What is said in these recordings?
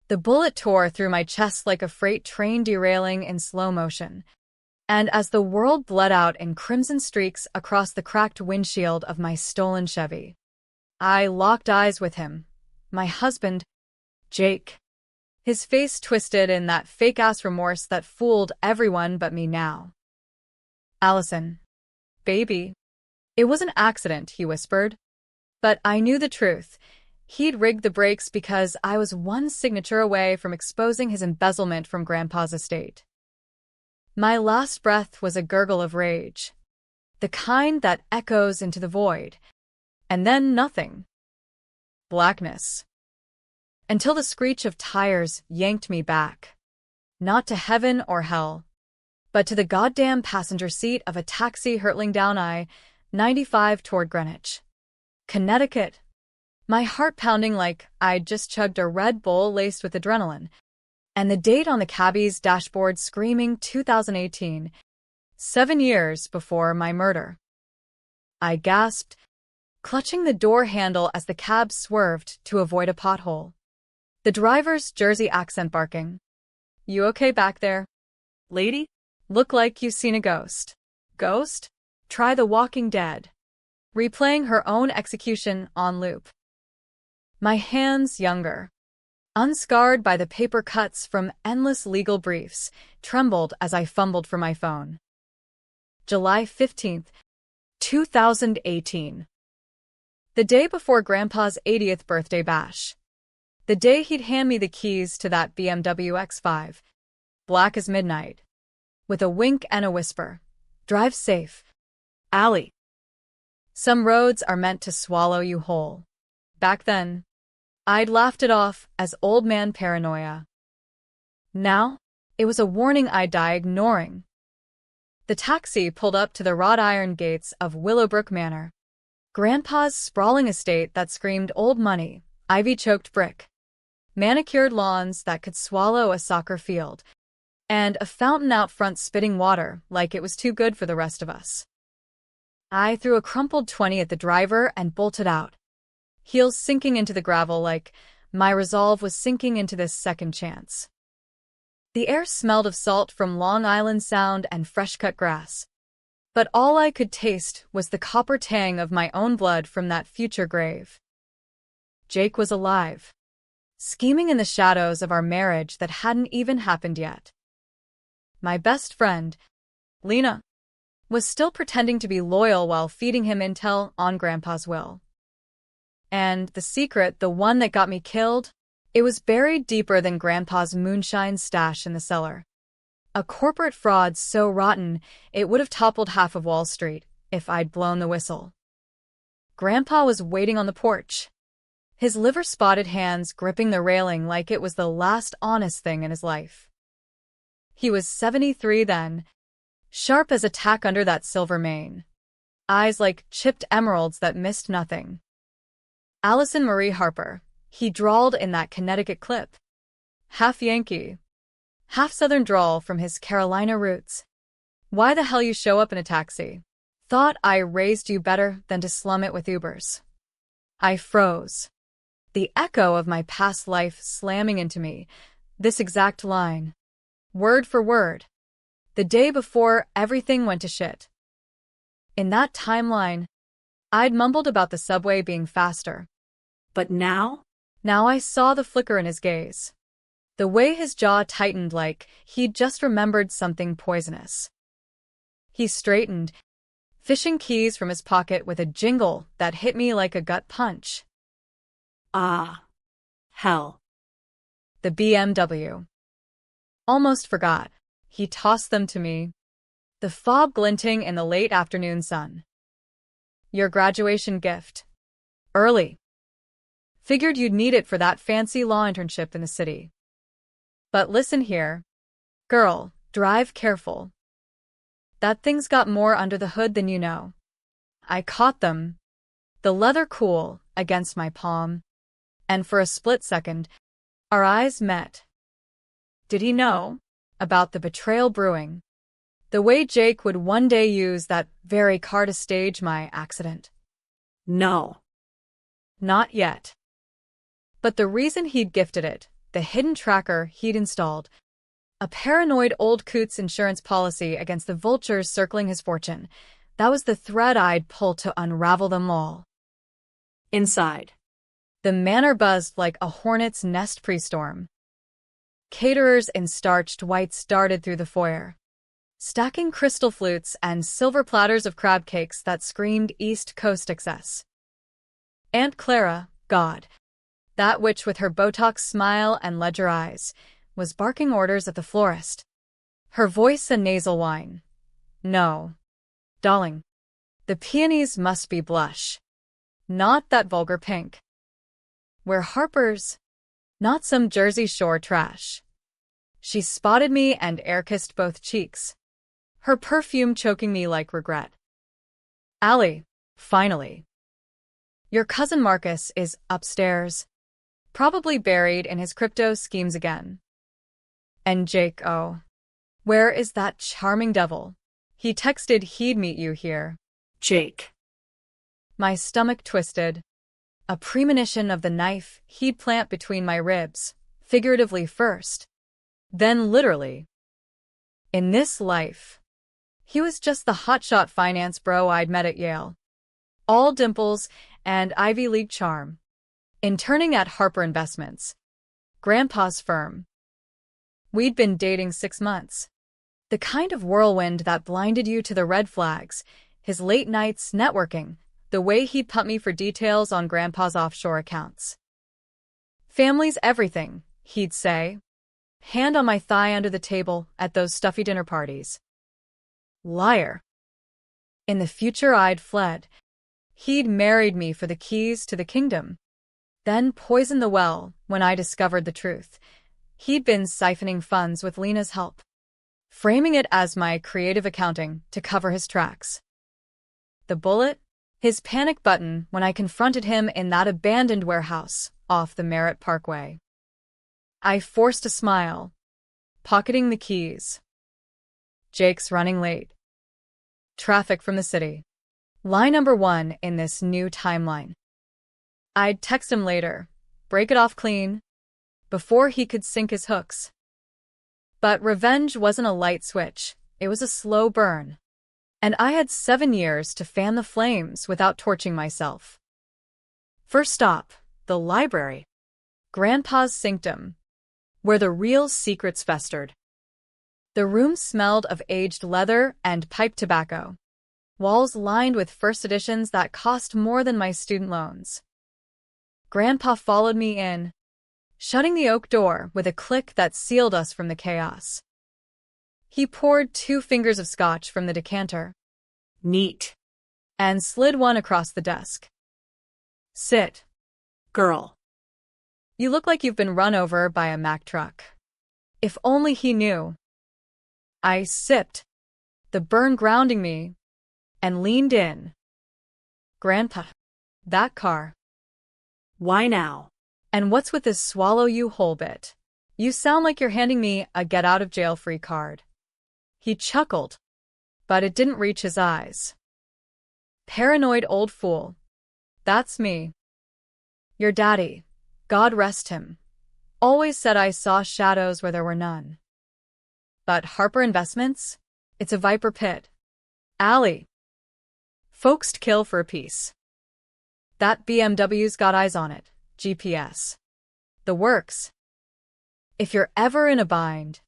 The bullet tore through my chest like a freight train derailing in slow motion, and as the world bled out in crimson streaks across the cracked windshield of my stolen Chevy, I locked eyes with him, my husband, Jake. His face twisted in that fake-ass remorse that fooled everyone but me now. "Allison. Baby. It was an accident," he whispered. But I knew the truth. He'd rigged the brakes because I was one signature away from exposing his embezzlement from Grandpa's estate. My last breath was a gurgle of rage, the kind that echoes into the void, and then nothing. Blackness. Until the screech of tires yanked me back, not to heaven or hell, but to the goddamn passenger seat of a taxi hurtling down I-95 toward Greenwich, Connecticut. My heart pounding like I'd just chugged a Red Bull laced with adrenaline, and the date on the cabbie's dashboard screaming 2018, 7 years before my murder. I gasped, clutching the door handle as the cab swerved to avoid a pothole. The driver's Jersey accent barking. "You okay back there, lady? Look like you've seen a ghost." Ghost? Try The Walking Dead. Replaying her own execution on loop. My hands, younger, unscarred by the paper cuts from endless legal briefs, trembled as I fumbled for my phone. July 15th, 2018. The day before Grandpa's 80th birthday bash. The day he'd hand me the keys to that BMW X5, black as midnight, with a wink and a whisper. "Drive safe, Allie. Some roads are meant to swallow you whole." Back then, I'd laughed it off as old man paranoia. Now, it was a warning I'd die ignoring. The taxi pulled up to the wrought iron gates of Willowbrook Manor, Grandpa's sprawling estate that screamed old money, ivy-choked brick, manicured lawns that could swallow a soccer field, and a fountain out front spitting water like it was too good for the rest of us. I threw a crumpled 20 at the driver and bolted out, heels sinking into the gravel like my resolve was sinking into this second chance. The air smelled of salt from Long Island Sound and fresh-cut grass, but all I could taste was the copper tang of my own blood from that future grave. Jake was alive, scheming in the shadows of our marriage that hadn't even happened yet. My best friend, Lena, was still pretending to be loyal while feeding him intel on Grandpa's will. And the secret, the one that got me killed, it was buried deeper than Grandpa's moonshine stash in the cellar. A corporate fraud so rotten it would have toppled half of Wall Street if I'd blown the whistle. Grandpa was waiting on the porch, his liver-spotted hands gripping the railing like it was the last honest thing in his life. He was 73 then, sharp as a tack under that silver mane, eyes like chipped emeralds that missed nothing. "Allison Marie Harper," he drawled in that Connecticut clip. Half Yankee, half Southern drawl from his Carolina roots. "Why the hell you show up in a taxi? Thought I raised you better than to slum it with Ubers." I froze, the echo of my past life slamming into me, this exact line, word for word, the day before everything went to shit. In that timeline, I'd mumbled about the subway being faster. But now I saw the flicker in his gaze, the way his jaw tightened like he'd just remembered something poisonous. He straightened, fishing keys from his pocket with a jingle that hit me like a gut punch. "Ah, hell." The BMW. Almost forgot. He tossed them to me, the fob glinting in the late afternoon sun. "Your graduation gift. Early. Figured you'd need it for that fancy law internship in the city. But listen here, girl, drive careful. That thing's got more under the hood than you know." I caught them, the leather cool against my palm, and for a split second, our eyes met. Did he know about the betrayal brewing? The way Jake would one day use that very car to stage my accident? No. Not yet. But the reason he'd gifted it, the hidden tracker he'd installed. A paranoid old coot's insurance policy against the vultures circling his fortune. That was the thread I'd pull to unravel them all. Inside. The manor buzzed like a hornet's nest pre-storm. Caterers in starched whites darted through the foyer, stacking crystal flutes and silver platters of crab cakes that screamed East Coast excess. Aunt Clara, God, that witch with her Botox smile and ledger eyes, was barking orders at the florist. Her voice a nasal whine. No. Darling. The peonies must be blush. Not that vulgar pink. We're Harper's. Not some Jersey Shore trash. She spotted me and air-kissed both cheeks, her perfume choking me like regret. Allie, finally. Your cousin Marcus is upstairs, probably buried in his crypto schemes again. And Jake, oh. Where is that charming devil? He texted he'd meet you here. Jake. My stomach twisted. A premonition of the knife he'd plant between my ribs, figuratively first, then literally. In this life, he was just the hotshot finance bro I'd met at Yale. All dimples and Ivy League charm. Interning at Harper Investments, Grandpa's firm. We'd been dating 6 months. The kind of whirlwind that blinded you to the red flags, his late nights networking, the way he'd pump me for details on Grandpa's offshore accounts. Family's everything, he'd say, hand on my thigh under the table at those stuffy dinner parties. Liar. In the future I'd fled. He'd married me for the keys to the kingdom, then poisoned the well when I discovered the truth. He'd been siphoning funds with Lena's help, framing it as my creative accounting to cover his tracks. The bullet? His panic button when I confronted him in that abandoned warehouse off the Merritt Parkway. I forced a smile, pocketing the keys. Jake's running late. Traffic from the city. Lie number 1 in this new timeline. I'd text him later, break it off clean, before he could sink his hooks. But revenge wasn't a light switch, it was a slow burn. And I had 7 years to fan the flames without torching myself. First stop, the library. Grandpa's sanctum, where the real secrets festered. The room smelled of aged leather and pipe tobacco, walls lined with first editions that cost more than my student loans. Grandpa followed me in, shutting the oak door with a click that sealed us from the chaos. He poured 2 fingers of scotch from the decanter. Neat. And slid one across the desk. Sit. Girl. You look like you've been run over by a Mack truck. If only he knew. I sipped, the burn grounding me, and leaned in. Grandpa. That car. Why now? And what's with this swallow you whole bit? You sound like you're handing me a get-out-of-jail-free card. He chuckled, but it didn't reach his eyes. Paranoid old fool. That's me. Your daddy, God rest him, always said I saw shadows where there were none. But Harper Investments? It's a viper pit. Allie. Folks'd kill for a piece. That BMW's got eyes on it, GPS. The works. If you're ever in a bind,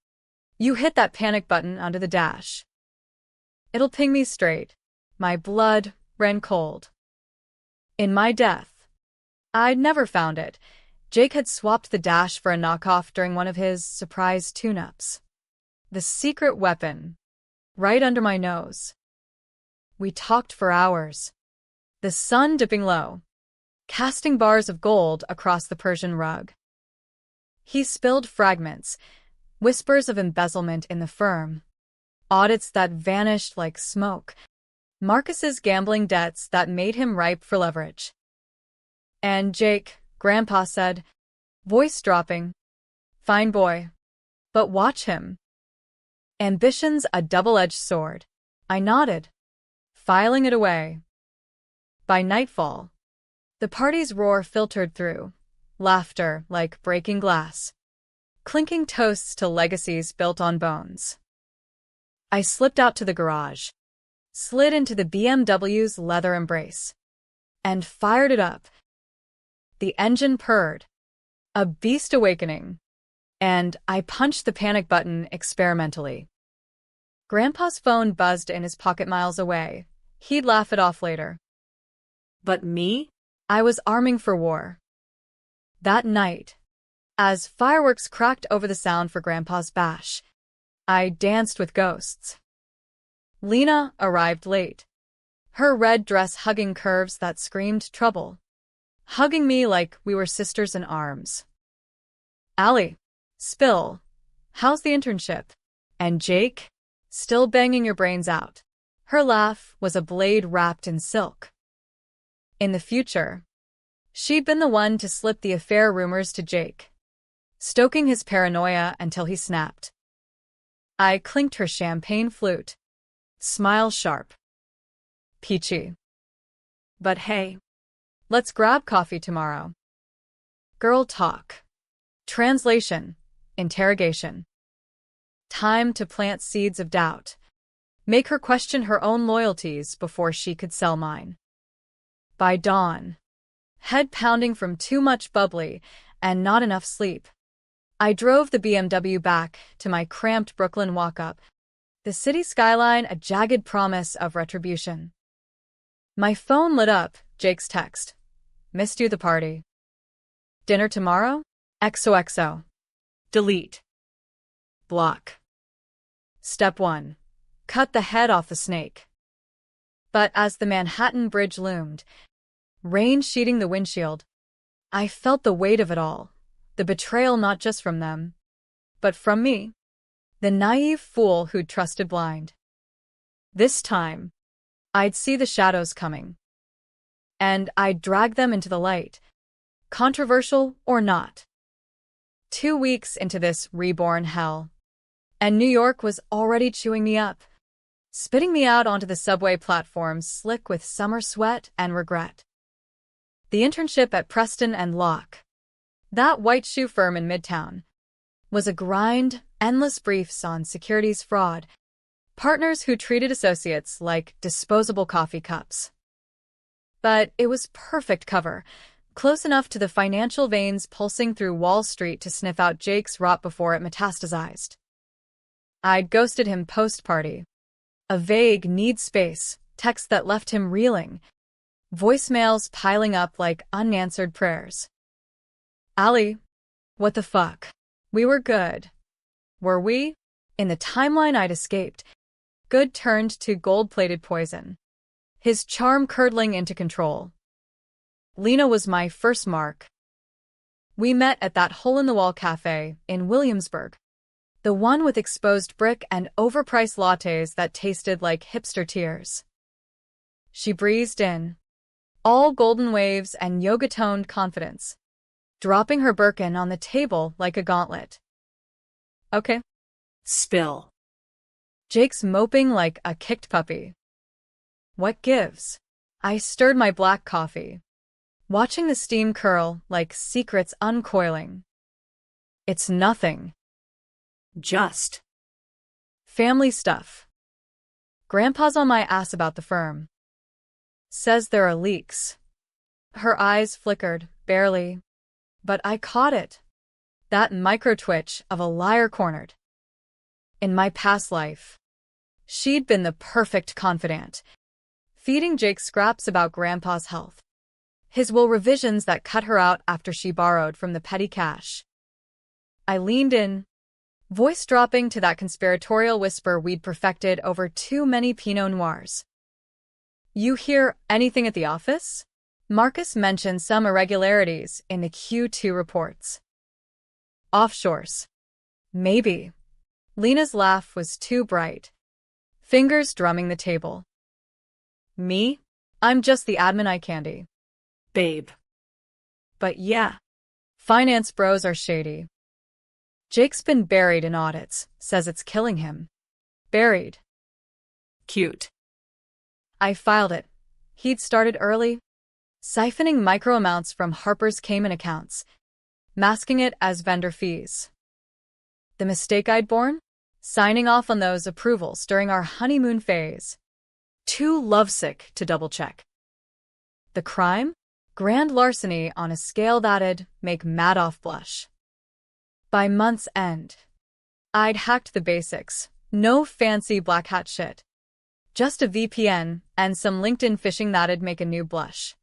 you hit that panic button under the dash. It'll ping me straight. My blood ran cold. In my death, I'd never found it. Jake had swapped the dash for a knockoff during one of his surprise tune-ups. The secret weapon, right under my nose. We talked for hours, the sun dipping low, casting bars of gold across the Persian rug. He spilled fragments, whispers of embezzlement in the firm, audits that vanished like smoke, Marcus's gambling debts that made him ripe for leverage. And Jake, Grandpa said, voice dropping, fine boy, but watch him. Ambition's a double-edged sword. I nodded, filing it away. By nightfall, the party's roar filtered through, laughter like breaking glass, clinking toasts to legacies built on bones. I slipped out to the garage, slid into the BMW's leather embrace, and fired it up. The engine purred. A beast awakening. And I punched the panic button experimentally. Grandpa's phone buzzed in his pocket miles away. He'd laugh it off later. But me? I was arming for war. That night, as fireworks cracked over the sound for Grandpa's bash, I danced with ghosts. Lena arrived late, her red dress hugging curves that screamed trouble, hugging me like we were sisters in arms. Allie, spill, how's the internship? And Jake, still banging your brains out. Her laugh was a blade wrapped in silk. In the future, she'd been the one to slip the affair rumors to Jake, stoking his paranoia until he snapped. I clinked her champagne flute, smile sharp. Peachy. But hey, let's grab coffee tomorrow. Girl talk. Translation. Interrogation. Time to plant seeds of doubt. Make her question her own loyalties before she could sell mine. By dawn, head pounding from too much bubbly and not enough sleep, I drove the BMW back to my cramped Brooklyn walk-up, the city skyline a jagged promise of retribution. My phone lit up, Jake's text. Missed you the party. Dinner tomorrow? XOXO. Delete. Block. Step 1. Cut the head off the snake. But as the Manhattan Bridge loomed, rain sheeting the windshield, I felt the weight of it all, the betrayal not just from them, but from me, the naive fool who'd trusted blind. This time, I'd see the shadows coming, and I'd drag them into the light, controversial or not. 2 weeks into this reborn hell, and New York was already chewing me up, spitting me out onto the subway platforms slick with summer sweat and regret. The internship at Preston and Locke, that white shoe firm in Midtown, was a grind, endless briefs on securities fraud, partners who treated associates like disposable coffee cups. But it was perfect cover, close enough to the financial veins pulsing through Wall Street to sniff out Jake's rot before it metastasized. I'd ghosted him post-party. A vague need space, text that left him reeling, voicemails piling up like unanswered prayers. Allie, what the fuck? We were good. Were we? In the timeline I'd escaped, good turned to gold-plated poison, his charm curdling into control. Lena was my first mark. We met at that hole-in-the-wall cafe in Williamsburg, the one with exposed brick and overpriced lattes that tasted like hipster tears. She breezed in, all golden waves and yoga-toned confidence, dropping her Birkin on the table like a gauntlet. Okay. Spill. Jake's moping like a kicked puppy. What gives? I stirred my black coffee, watching the steam curl like secrets uncoiling. It's nothing. Just. Family stuff. Grandpa's on my ass about the firm. Says there are leaks. Her eyes flickered, barely. But I caught it. That micro-twitch of a liar cornered. In my past life, she'd been the perfect confidant, feeding Jake scraps about Grandpa's health, his will revisions that cut her out after she borrowed from the petty cash. I leaned in, voice dropping to that conspiratorial whisper we'd perfected over too many Pinot Noirs. You hear anything at the office? Marcus mentioned some irregularities in the Q2 reports. Offshores. Maybe. Lena's laugh was too bright, fingers drumming the table. Me? I'm just the admin eye candy. Babe. But yeah, finance bros are shady. Jake's been buried in audits, says it's killing him. Buried. Cute. I filed it. He'd started early, siphoning micro amounts from Harper's Cayman accounts, masking it as vendor fees. The mistake I'd borne? Signing off on those approvals during our honeymoon phase. Too lovesick to double-check. The crime? Grand larceny on a scale that'd make Madoff blush. By month's end, I'd hacked the basics. No fancy black hat shit. Just a VPN and some LinkedIn phishing that'd make a new blush.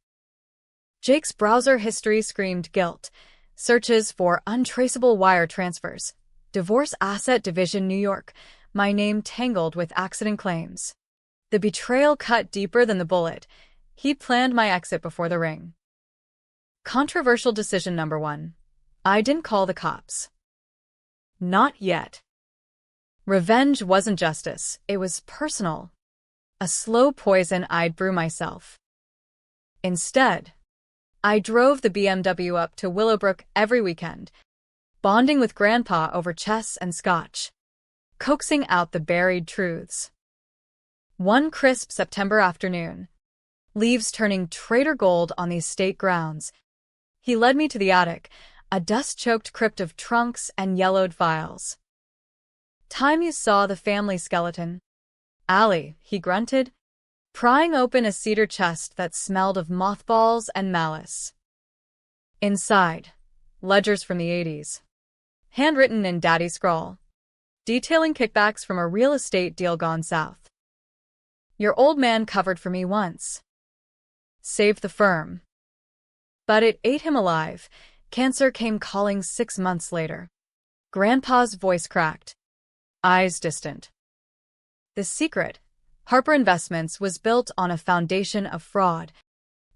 Jake's browser history screamed guilt. Searches for untraceable wire transfers. Divorce Asset Division, New York. My name tangled with accident claims. The betrayal cut deeper than the bullet. He'd planned my exit before the ring. Controversial decision number 1. I didn't call the cops. Not yet. Revenge wasn't justice, it was personal. A slow poison I'd brew myself. Instead, I drove the BMW up to Willowbrook every weekend, bonding with Grandpa over chess and scotch, coaxing out the buried truths. One crisp September afternoon, leaves turning traitor gold on the estate grounds, he led me to the attic, a dust-choked crypt of trunks and yellowed files. Time you saw the family skeleton. Allie, he grunted, prying open a cedar chest that smelled of mothballs and malice. Inside, ledgers from the 80s. Handwritten in daddy scrawl, detailing kickbacks from a real estate deal gone south. Your old man covered for me once. Saved the firm. But it ate him alive. Cancer came calling 6 months later. Grandpa's voice cracked, eyes distant. The secret, Harper Investments, was built on a foundation of fraud,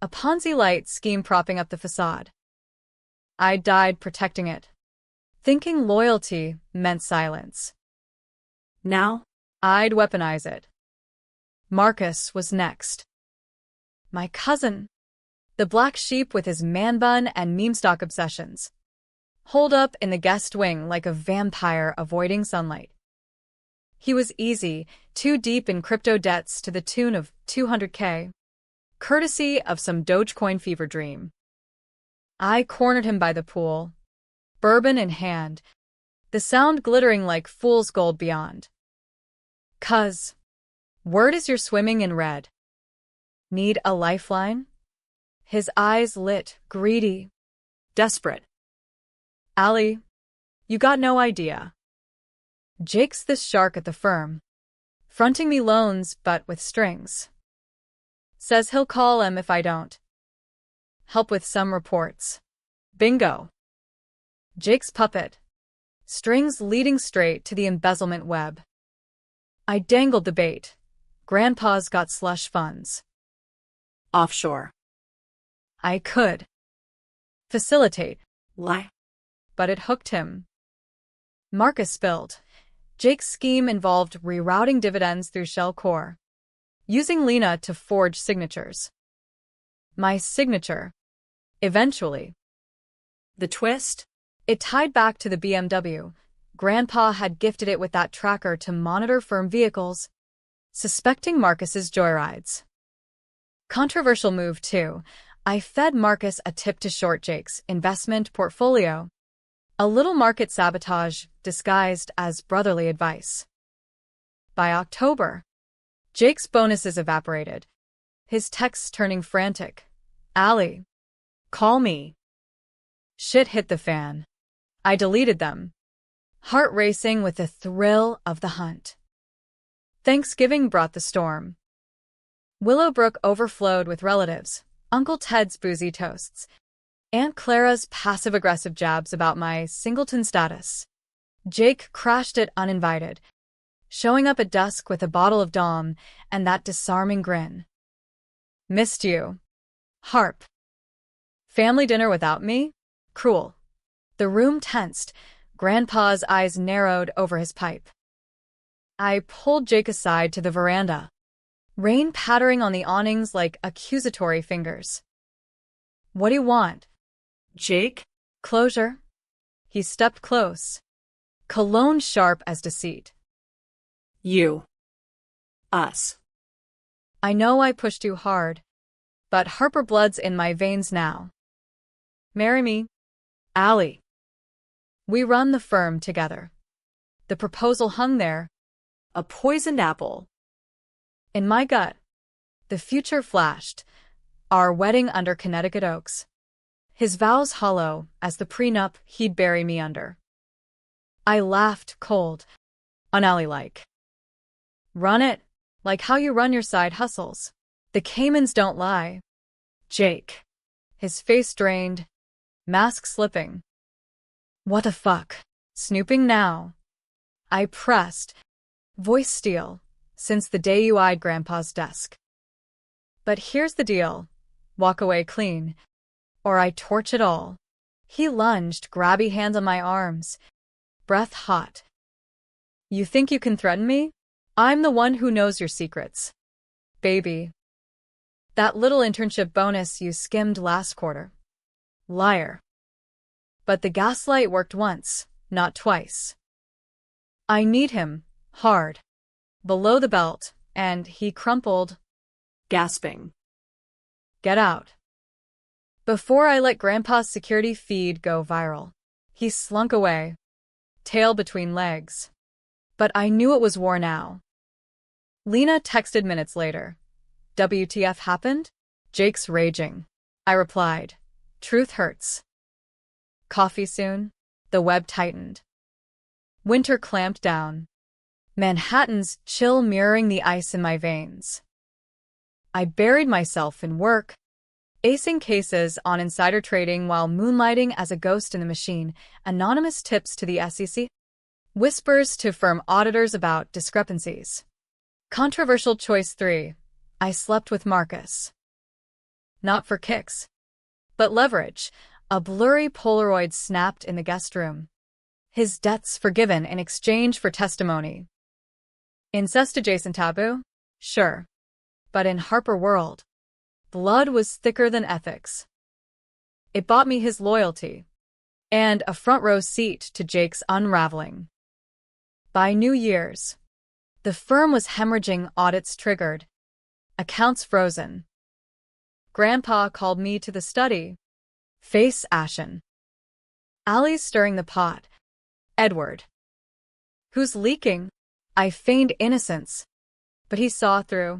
a Ponzi-like scheme propping up the facade. I died protecting it, thinking loyalty meant silence. Now, I'd weaponize it. Marcus was next. My cousin, the black sheep with his man bun and meme stock obsessions, holed up in the guest wing like a vampire avoiding sunlight. He was easy, too deep in crypto debts to the tune of $200K, courtesy of some Dogecoin fever dream. I cornered him by the pool, bourbon in hand, the sound glittering like fool's gold beyond. "Cuz, word is you're swimming in red. Need a lifeline?" His eyes lit, greedy, desperate. "Allie, you got no idea. Jake's this shark at the firm, fronting me loans but with strings. Says he'll call him if I don't. Help with some reports. Bingo. Jake's puppet. Strings leading straight to the embezzlement web. I dangled the bait. Grandpa's got slush funds. offshore. I could facilitate, Lie. but it hooked him. Marcus spilled. Jake's scheme involved rerouting dividends through Shell Core, using Lena to forge signatures. My signature. Eventually. The twist? It tied back to the BMW. Grandpa had gifted it with that tracker to monitor firm vehicles, suspecting Marcus's joyrides. Controversial move, too. I fed Marcus a tip to short Jake's investment portfolio. A little market sabotage disguised as brotherly advice. By October, Jake's bonuses evaporated, his texts turning frantic. Allie, call me. Shit hit the fan. I deleted them, heart racing with the thrill of the hunt. Thanksgiving brought the storm. Willowbrook overflowed with relatives, Uncle Ted's boozy toasts, Aunt Clara's passive-aggressive jabs about my singleton status. Jake crashed it uninvited, showing up at dusk with a bottle of Dom and that disarming grin. Missed you. Harp. Family dinner without me? Cruel. The room tensed, Grandpa's eyes narrowed over his pipe. I pulled Jake aside to the veranda, rain pattering on the awnings like accusatory fingers. What do you want? Jake? Closure. He stepped close, cologne sharp as deceit. You. Us. I know I pushed too hard, but Harper blood's in my veins now. Marry me, Allie. We run the firm together. The proposal hung there, A poisoned apple. in my gut. The future flashed, our wedding under Connecticut oaks. His vows hollow as the prenup he'd bury me under. I laughed cold, unally-like. Run it, like how you run your side hustles. The Caymans don't lie. Jake. His face drained, mask slipping. What the fuck? Snooping now. I pressed, voice steel, since the day you eyed Grandpa's desk. But here's the deal. Walk away clean, or I torch it all. He lunged, grabby hands on my arms, breath hot. You think you can threaten me? I'm the one who knows your secrets. Baby. That little internship bonus you skimmed last quarter. Liar. But the gaslight worked once, not twice. I need him, hard, below the belt, and he crumpled, Gasping. get out. Before I let Grandpa's security feed go viral, he slunk away, tail between legs. But I knew it was war now. Lena texted minutes later. WTF happened? Jake's raging. I replied. Truth hurts. Coffee soon? The web tightened. Winter clamped down. Manhattan's chill mirroring the ice in my veins. I buried myself in work, acing cases on insider trading while moonlighting as a ghost in the machine, anonymous tips to the SEC, whispers to firm auditors about discrepancies. Controversial choice 3. I slept with Marcus. Not for kicks, but leverage. A blurry Polaroid snapped in the guest room. His debts forgiven in exchange for testimony. Incest-adjacent taboo? Sure. But in Harper world, blood was thicker than ethics. It bought me his loyalty and a front-row seat to Jake's unraveling. By New Year's, the firm was hemorrhaging, audits triggered, accounts frozen. Grandpa called me to the study, face ashen. Allie's stirring the pot. Edward. Who's leaking? I feigned innocence, but he saw through,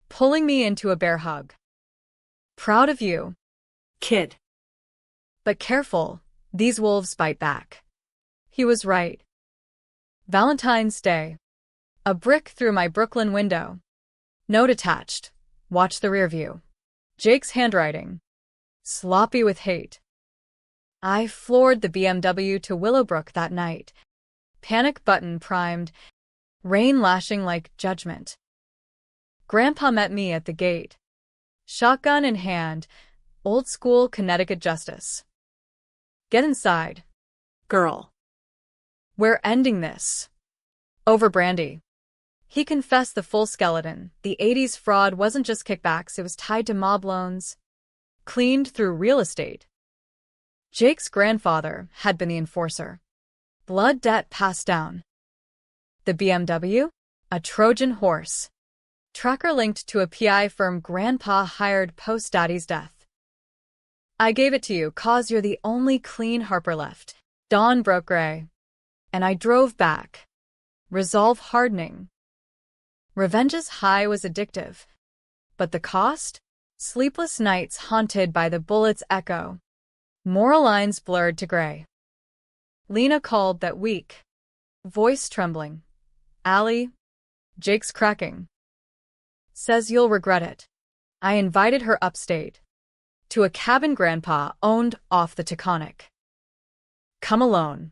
pulling me into a bear hug. Proud of you, Kid. but careful, these wolves bite back. He was right. Valentine's Day. A brick through my Brooklyn window. Note attached. Watch the rear view. Jake's handwriting. Sloppy with hate. I floored the BMW to Willowbrook that night. Panic button primed. Rain lashing like judgment. Grandpa met me at the gate. Shotgun in hand. Old school Connecticut justice. Get inside. Girl. We're ending this. Over brandy. He confessed the full skeleton. The 80s fraud wasn't just kickbacks, it was tied to mob loans. Cleaned through real estate. Jake's grandfather had been the enforcer. Blood debt passed down. The BMW? A Trojan horse. Tracker linked to a PI firm Grandpa hired post-Daddy's death. I gave it to you, 'cause you're the only clean Harper left. Dawn broke gray. And I drove back. Resolve hardening. Revenge's high was addictive. But the cost? Sleepless nights haunted by the bullet's echo. Moral lines blurred to gray. Lena called that week. Voice trembling. Allie, Jake's cracking. Says you'll regret it. I invited her upstate. To a cabin Grandpa owned off the Taconic. Come alone.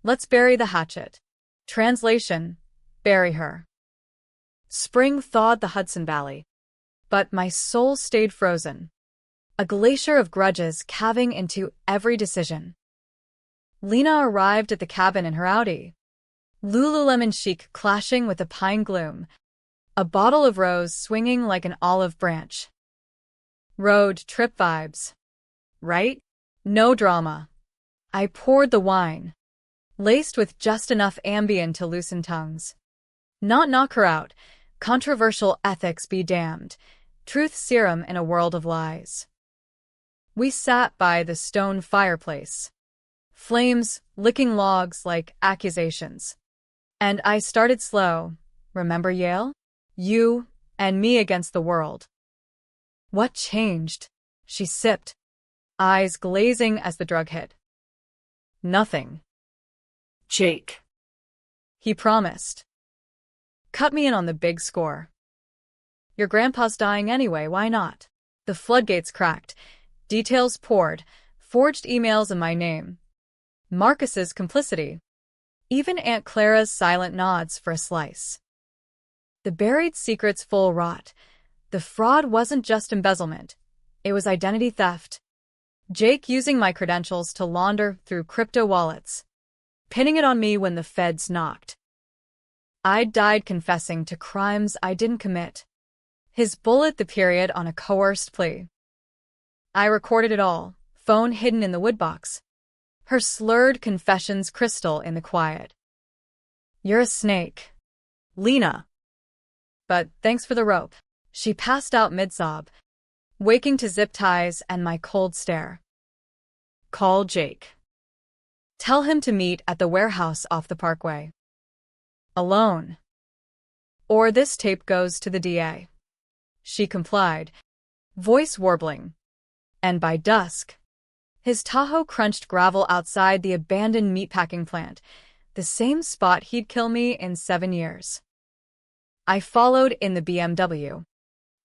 Let's bury the hatchet. Translation, bury her. Spring thawed the Hudson Valley. But my soul stayed frozen. A glacier of grudges calving into every decision. Lena arrived at the cabin in her Audi. Lululemon chic clashing with the pine gloom. A bottle of rose swinging like an olive branch. Road trip vibes. Right? No drama. I poured the wine, laced with just enough Ambien to loosen tongues. Not knock her out. Controversial ethics be damned. Truth serum in a world of lies. We sat by the stone fireplace. Flames licking logs like accusations. And I started slow. Remember Yale? You and me against the world. What changed? She sipped, eyes glazing as the drug hit. Nothing. Jake. He promised. Cut me in on the big score. Your grandpa's dying anyway, why not? The floodgates cracked. Details poured. Forged emails in my name. Marcus's complicity. Even Aunt Clara's silent nods for a slice. The buried secrets full rot. The fraud wasn't just embezzlement. It was identity theft. Jake using my credentials to launder through crypto wallets. Pinning it on me when the feds knocked. I died confessing to crimes I didn't commit. His bullet the period on a coerced plea. I recorded it all, phone hidden in the woodbox. Her slurred confessions crystal in the quiet. You're a snake, Lena. But thanks for the rope. She passed out mid-sob, waking to zip ties and my cold stare. Call Jake. Tell him to meet at the warehouse off the parkway. Alone. Or this tape goes to the DA. She complied, voice warbling. And by dusk, his Tahoe crunched gravel outside the abandoned meatpacking plant, the same spot he'd kill me in 7 years. I followed in the BMW,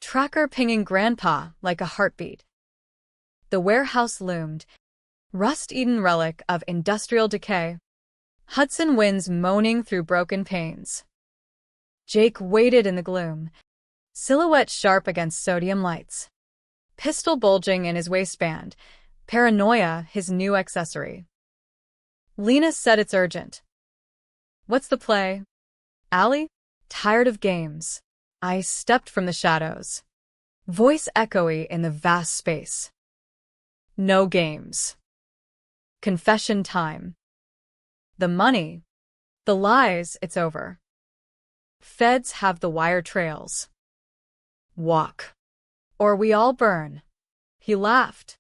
tracker pinging Grandpa like a heartbeat. The warehouse loomed, rust-eaten relic of industrial decay, Hudson winds moaning through broken panes. Jake waited in the gloom, silhouette sharp against sodium lights. Pistol bulging in his waistband, paranoia his new accessory. Lena said it's urgent. What's the play? Allie? Tired of games. I stepped from the shadows. Voice echoey in the vast space. No games. Confession time. The money. The lies, it's over. Feds have the wire trails. Walk. Or we all burn. He laughed,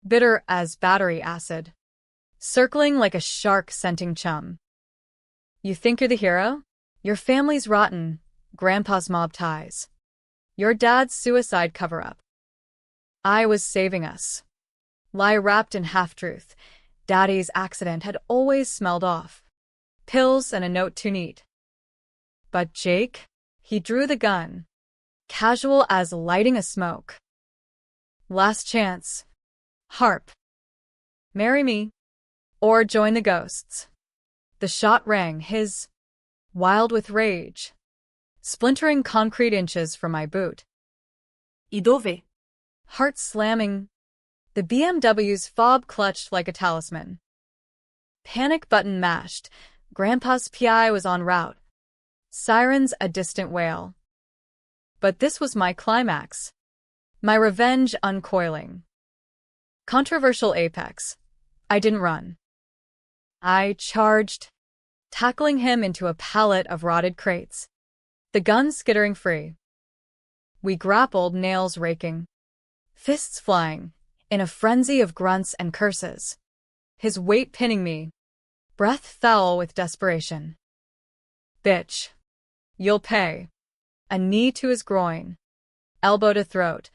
bitter as battery acid, circling like a shark scenting chum. You think you're the hero? Your family's rotten, Grandpa's mob ties. Your dad's suicide cover-up. I was saving us. Lie wrapped in half-truth. Daddy's accident had always smelled off. Pills and a note too neat. But Jake? He drew the gun. Casual as lighting a smoke. Last chance. Harp. Marry me. Or join the ghosts. The shot rang, his, wild with rage, splintering concrete inches from my boot. Y dove? Heart slamming. The BMW's fob clutched like a talisman. Panic button mashed. Grandpa's PI was en route. Sirens a distant wail. But this was my climax. My revenge uncoiling. Controversial apex. I didn't run. I charged, tackling him into a pallet of rotted crates. The gun skittering free. We grappled, nails raking. Fists flying, in a frenzy of grunts and curses. His weight pinning me. Breath foul with desperation. Bitch. You'll pay. A knee to his groin. Elbow to throat.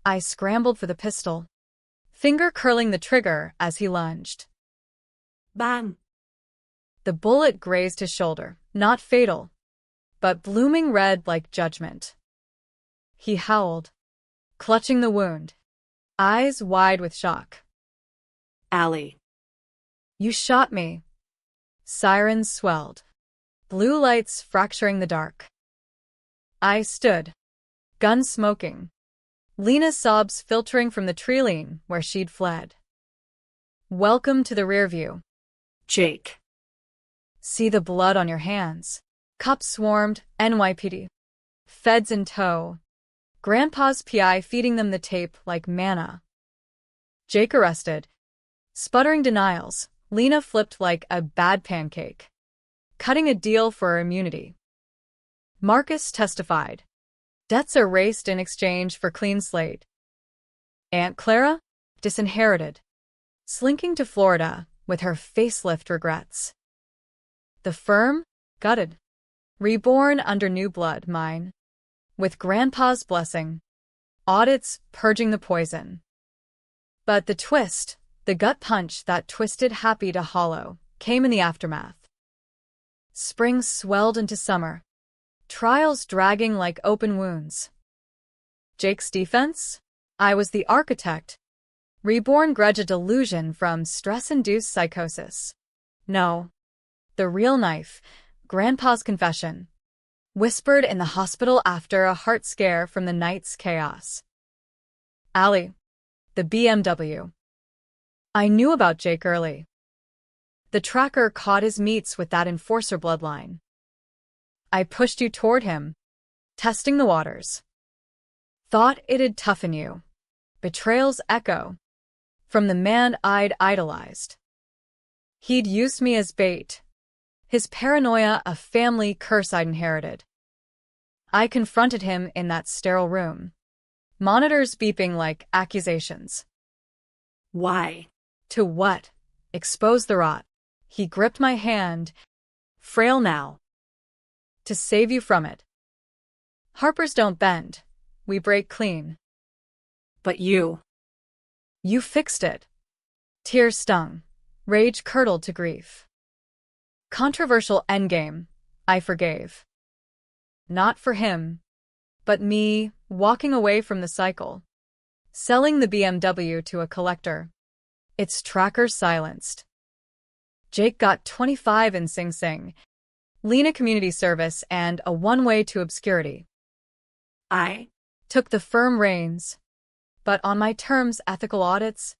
I scrambled for the pistol, finger curling the trigger as he lunged. Bang. The bullet grazed his shoulder, not fatal, but blooming red like judgment. He howled, clutching the wound, eyes wide with shock. Allie. You shot me. Sirens swelled, blue lights fracturing the dark. I stood, gun smoking. Lena's sobs filtering from the tree lean where she'd fled. Welcome to the rear view. Jake. See the blood on your hands. Cops swarmed, NYPD. Feds in tow. Grandpa's PI feeding them the tape like manna. Jake arrested. Sputtering denials, Lena flipped like a bad pancake. Cutting a deal for her immunity. Marcus testified. Debts erased in exchange for clean slate. Aunt Clara? Disinherited. Slinking to Florida, with her facelift regrets. The firm? Gutted. Reborn under new blood, mine. With Grandpa's blessing. Audits purging the poison. But the twist, the gut punch that twisted happy to hollow, came in the aftermath. Spring swelled into summer. Trials dragging like open wounds. Jake's defense? I was the architect. Reborn grudge, a delusion from stress-induced psychosis. No. The real knife, Grandpa's confession. Whispered in the hospital after a heart scare from the night's chaos. Allie. The BMW. I knew about Jake early. The tracker caught his meats with that enforcer bloodline. I pushed you toward him, testing the waters. Thought it'd toughen you. Betrayal's echo. From the man I'd idolized. He'd used me as bait. His paranoia, a family curse I'd inherited. I confronted him in that sterile room. Monitors beeping like accusations. Why? To what? Expose the rot. He gripped my hand. Frail now. To save you from it. Harpers don't bend. We break clean. But you. You fixed it. Tears stung. Rage curdled to grief. Controversial endgame. I forgave. Not for him. But me, walking away from the cycle. Selling the BMW to a collector. Its tracker silenced. Jake got 25 in Sing Sing. Lena Community Service and a one-way to obscurity. I took the firm reins. But on my terms, ethical audits.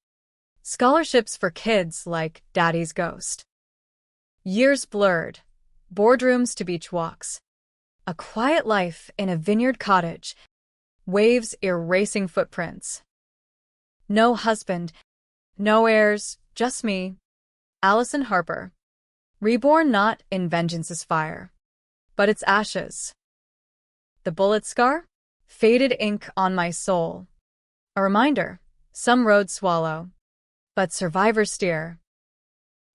Scholarships for kids like Daddy's Ghost. Years blurred. Boardrooms to beach walks. A quiet life in a vineyard cottage. Waves erasing footprints. No husband. No heirs, just me. Allison Harper. Reborn not in vengeance's fire, but its ashes. The bullet scar? Faded ink on my soul. A reminder, some roads swallow, but survivors steer.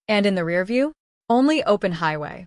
And in the rear view, only open highway.